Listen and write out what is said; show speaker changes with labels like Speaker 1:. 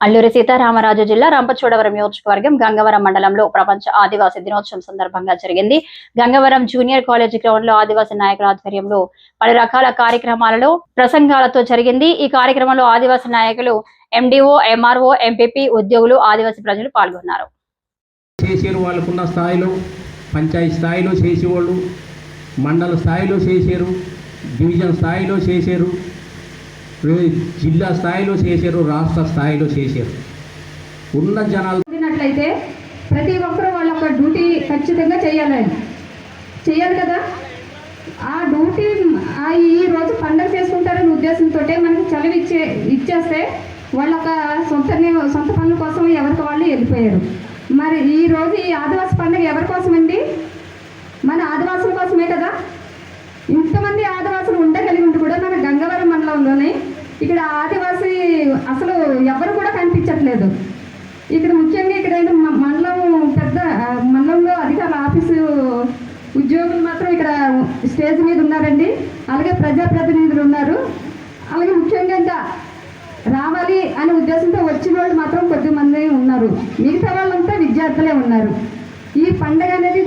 Speaker 1: అల్లూరి సీతారామరాజు జిల్లా రంపచోడవరం నియోజకవర్గం గంగవరం మండలంలో ప్రపంచ ఆదివాసీ దినోత్సవం సందర్భంగా జరిగింది. గంగవరం జూనియర్ కాలేజీ గ్రౌండ్ లో ఆదివాసీ నాయకుల ఆధ్వర్యంలో పలు రకాల కార్యక్రమాలలో ప్రసంగాలతో జరిగింది. ఈ కార్యక్రమంలో ఆదివాసీ నాయకులు, ఎండిఓ, ఎంఆర్ఓ, ఎంపీపీ, ఉద్యోగులు, ఆదివాసీ ప్రజలు పాల్గొన్నారు.
Speaker 2: వాళ్ళకున్న స్థాయిలో పంచాయతీ స్థాయిలో చేసేవాళ్ళు, మండల స్థాయిలో చేశారు, డివిజన్ స్థాయిలో చేశారు, జిల్లా స్థాయిలో చేశారు, రాష్ట్ర స్థాయిలో చేశారు. ఉన్న జనాలు
Speaker 3: ఉన్నట్లయితే ప్రతి ఒక్కరూ వాళ్ళ యొక్క డ్యూటీ ఖచ్చితంగా చేయాలి కదా. ఆ డ్యూటీ ఈ రోజు పండుగ చేసుకుంటారనే ఉద్దేశంతో మనకి సెలవు ఇచ్చేస్తే వాళ్ళ సొంత పనుల కోసం ఎవరికి వాళ్ళు వెళ్ళిపోయారు. మరి ఈ రోజు ఈ ఆదివాసీ పండుగ ఎవరి కోసం అండి? మన ఆదివాసుల కోసమే కదా. ఇంతమంది ఆదివాసులు ఉండగలిగి ఉండి కూడా మన గంగవరం మండలంలోనే ఇక్కడ ఆదివాసీ అసలు ఎవరు కూడా కనిపించట్లేదు. ఇక్కడ ముఖ్యంగా ఇక్కడ మండలంలో అధికారుల ఆఫీసు ఉద్యోగులు మాత్రం ఇక్కడ స్టేజ్ మీద ఉన్నారండి. అలాగే ప్రజాప్రతినిధులు ఉన్నారు. అలాగే ముఖ్యంగా ఇంకా రావాలి అనే ఉద్దేశంతో వచ్చిన వాళ్ళు మాత్రం కొద్దిమంది ఉన్నారు. మిగతా వాళ్ళంతా విద్యార్థులే ఉన్నారు. ఈ పండుగ అనేది